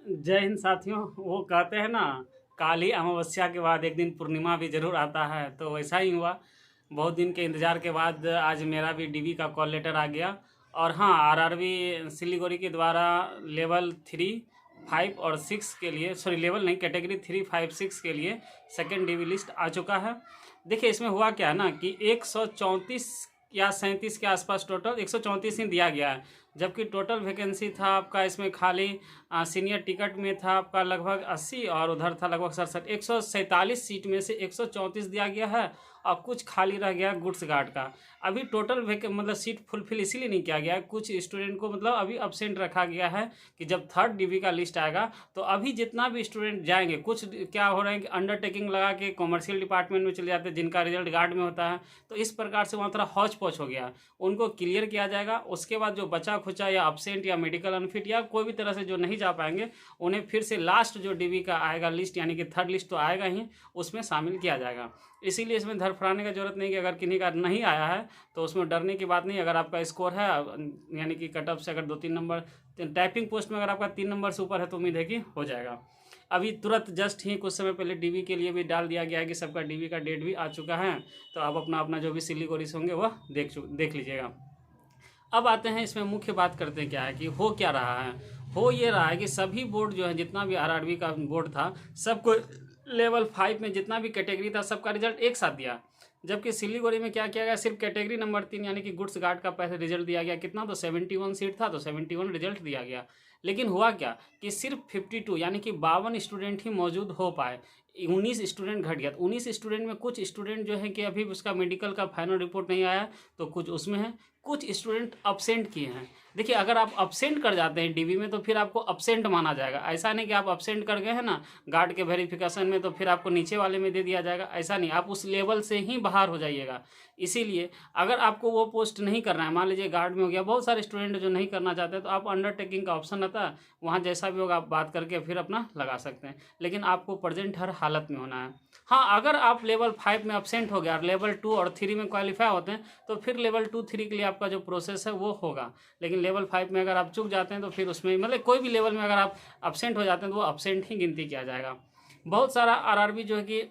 जय हिंद साथियों। वो कहते हैं ना, काली अमावस्या के बाद एक दिन पूर्णिमा भी जरूर आता है, तो वैसा ही हुआ। बहुत दिन के इंतज़ार के बाद आज मेरा भी डीवी का कॉल लेटर आ गया। और हाँ, आरआरबी सिलीगुड़ी के द्वारा लेवल 3, 5 और 6 के लिए, सॉरी लेवल नहीं, कैटेगरी 3, 5, 6 के लिए सेकेंड डीवी लिस्ट आ चुका है। देखिए इसमें हुआ क्या है ना कि 134 या 37 के आसपास, टोटल 134 ही दिया गया है। जबकि टोटल वैकेंसी था आपका इसमें खाली सीनियर टिकट में था आपका लगभग 80 और उधर था लगभग 67। 147 सीट में से 134 दिया गया है और कुछ खाली रह गया गुड्स गार्ड का। अभी टोटल मतलब सीट फुलफिल इसीलिए नहीं किया गया है, कुछ स्टूडेंट को मतलब अभी अब्सेंट रखा गया है कि जब थर्ड डीवी का लिस्ट आएगा तो अभी जितना भी स्टूडेंट जाएंगे, कुछ क्या हो रहा है कि अंडरटेकिंग लगा के कॉमर्शियल डिपार्टमेंट में चले जाते हैं जिनका रिजल्ट गार्ड में होता है। तो इस प्रकार से वहाँ थोड़ा हौच पौच हो गया, उनको क्लियर किया जाएगा। उसके बाद जो बचा खुचा या अब्सेंट या मेडिकल अनफिट या कोई भी तरह से जो नहीं जा पाएंगे, उन्हें फिर से लास्ट जो डीवी का आएगा लिस्ट, यानी कि थर्ड लिस्ट तो आएगा ही, उसमें शामिल किया जाएगा। इसीलिए इसमें धड़फड़ाने की जरूरत नहीं कि अगर किन्हीं का नहीं आया है तो उसमें डरने की बात नहीं। अगर आपका स्कोर है, यानी कि कट ऑफ से अगर 2-3 नंबर, टाइपिंग पोस्ट में अगर आपका 3 नंबर से ऊपर है तो उम्मीद है कि हो जाएगा। अभी तुरंत जस्ट ही कुछ समय पहले डीवी के लिए भी डाल दिया गया है कि सबका डीवी का डेट भी आ चुका है। तो आप अपना अपना जो भी सिलीगुड़ी से होंगे वह देख लीजिएगा। अब आते हैं, इसमें मुख्य बात करते हैं क्या है कि हो क्या रहा है। हो ये रहा है कि सभी बोर्ड जो है, जितना भी आरआरबी का बोर्ड था, सबको लेवल 5 में जितना भी कैटेगरी था सबका रिजल्ट एक साथ दिया। जबकि सिलीगुड़ी में क्या किया गया, सिर्फ कैटेगरी नंबर 3 यानी कि गुड्स गार्ड का पहले रिजल्ट दिया गया। कितना, तो 71 सीट था तो 71 रिजल्ट दिया गया। लेकिन हुआ क्या कि सिर्फ 52 यानी कि 52 स्टूडेंट ही मौजूद हो पाए। 19 स्टूडेंट घट गया। 19 स्टूडेंट में कुछ स्टूडेंट जो है कि अभी उसका मेडिकल का फाइनल रिपोर्ट नहीं आया, तो कुछ उसमें है, कुछ स्टूडेंट अब्सेंट किए हैं। देखिए अगर आप अब्सेंट कर जाते हैं डीवी में तो फिर आपको अब्सेंट माना जाएगा। ऐसा नहीं कि आप अब्सेंट कर गए हैं ना गार्ड के वेरिफिकेशन में तो फिर आपको नीचे वाले में दे दिया जाएगा, ऐसा नहीं, आप उस लेवल से ही बाहर हो जाइएगा। इसीलिए अगर आपको वो पोस्ट नहीं करना है, मान लीजिए गार्ड में हो गया, बहुत सारे स्टूडेंट जो नहीं करना चाहते तो आप अंडरटेकिंग का ऑप्शन आता है, वहाँ जैसा भी होगा आप बात करके फिर अपना लगा सकते हैं। लेकिन आपको प्रेजेंट हर हालत में होना है। हाँ, अगर आप लेवल 5 में अब्सेंट हो गया और लेवल 2 और 3 में क्वालिफाई होते हैं तो फिर लेवल 2-3 के लिए आपका जो प्रोसेस है वो होगा। लेकिन लेवल 5 में अगर आप चूक जाते हैं तो फिर उसमें मतलब कोई भी लेवल में अगर आप अब्सेंट हो जाते हैं तो वो अब्सेंट ही गिनती किया जाएगा। बहुत सारा आरआरबी जो है कि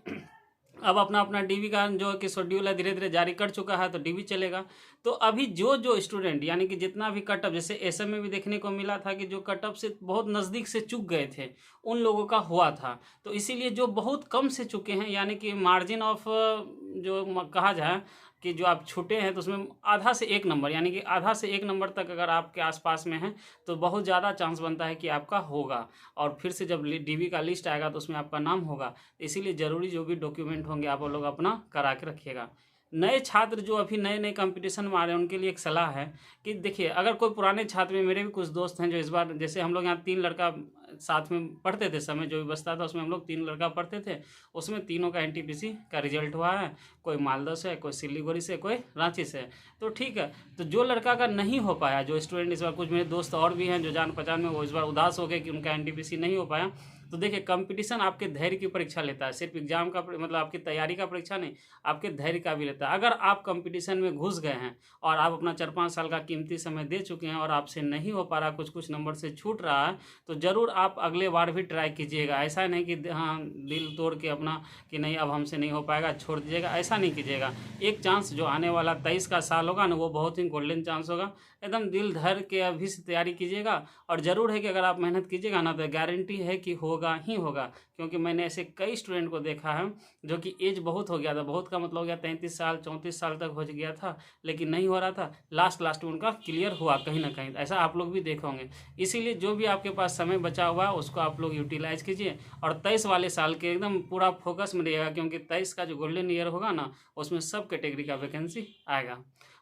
अब अपना अपना डीवी का जो कि शेड्यूल है धीरे धीरे जारी कर चुका है, तो डीवी चलेगा। तो अभी जो जो स्टूडेंट यानी कि जितना भी कट ऑफ, जैसे एसएम में भी देखने को मिला था कि जो कट ऑफ से बहुत नज़दीक से चूक गए थे उन लोगों का हुआ था। तो इसीलिए जो बहुत कम से चुके हैं, यानी कि मार्जिन ऑफ जो कहा जाए कि जो आप छूटे हैं तो उसमें आधा से 1 नंबर, यानी कि आधा से 1 नंबर तक अगर आपके आसपास में है तो बहुत ज़्यादा चांस बनता है कि आपका होगा। और फिर से जब डीवी का लिस्ट आएगा तो उसमें आपका नाम होगा। इसीलिए ज़रूरी जो भी डॉक्यूमेंट होंगे आप लोग अपना करा के रखिएगा। नए छात्र जो अभी नए नए कंपटीशन में आ रहे हैं उनके लिए एक सलाह है कि देखिए, अगर कोई पुराने छात्र में, मेरे भी कुछ दोस्त हैं जो इस बार, जैसे हम लोग यहाँ 3 लड़का साथ में पढ़ते थे, समय जो भी बचता था उसमें हम लोग 3 लड़का पढ़ते थे, उसमें तीनों का एनटीपीसी का रिजल्ट हुआ है। कोई मालदा से है, कोई सिलीगुड़ी से, कोई रांची से है। तो ठीक है, तो जो लड़का का नहीं हो पाया, जो स्टूडेंट इस बार, कुछ मेरे दोस्त और भी हैं जो जान पहचान में, वो इस बार उदास हो गए कि उनका एनटीपीसी नहीं हो पाया। तो देखिए, कंपटीशन आपके धैर्य की परीक्षा लेता है, सिर्फ एग्जाम का मतलब आपकी तैयारी का परीक्षा नहीं, आपके धैर्य का भी लेता है। अगर आप कंपटीशन में घुस गए हैं और आप अपना 4-5 साल का कीमती समय दे चुके हैं और आपसे नहीं हो पा रहा, कुछ कुछ नंबर से छूट रहा है, तो ज़रूर आप अगले बार भी ट्राई कीजिएगा। ऐसा नहीं कि हाँ दिल तोड़ के अपना कि नहीं अब हमसे नहीं हो पाएगा छोड़ दीजिएगा, ऐसा नहीं कीजिएगा। एक चांस जो आने वाला 23 का साल होगा ना, वो बहुत ही गोल्डन चांस होगा। एकदम दिल धर के अभी से तैयारी कीजिएगा। और ज़रूर है कि अगर आप मेहनत कीजिएगा ना तो गारंटी है कि होगा ही होगा। क्योंकि मैंने ऐसे कई स्टूडेंट को देखा है जो कि एज बहुत हो गया था, बहुत का मतलब हो गया 33 साल 34 साल तक हो गया था, लेकिन नहीं हो रहा था, लास्ट में उनका क्लियर हुआ कहीं ना कहीं। ऐसा आप लोग भी देखोगे। इसीलिए जो भी आपके पास समय बचा हुआ है उसको आप लोग यूटिलाइज कीजिए और 23 वाले साल के एकदम पूरा फोकस में रहिएगा, क्योंकि 23 का जो गोल्डन ईयर होगा ना उसमें सब कैटेगरी का वैकेंसी आएगा।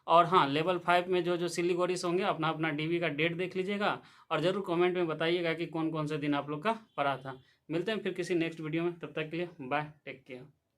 और हाँ, लेवल 5 में जो जो सिलीगुड़ी से होंगे अपना अपना डीवी का डेट देख लीजिएगा और ज़रूर कमेंट में बताइएगा कि कौन कौन से दिन आप लोग का पड़ा था। मिलते हैं फिर किसी नेक्स्ट वीडियो में, तब तक के लिए बाय, टेक केयर।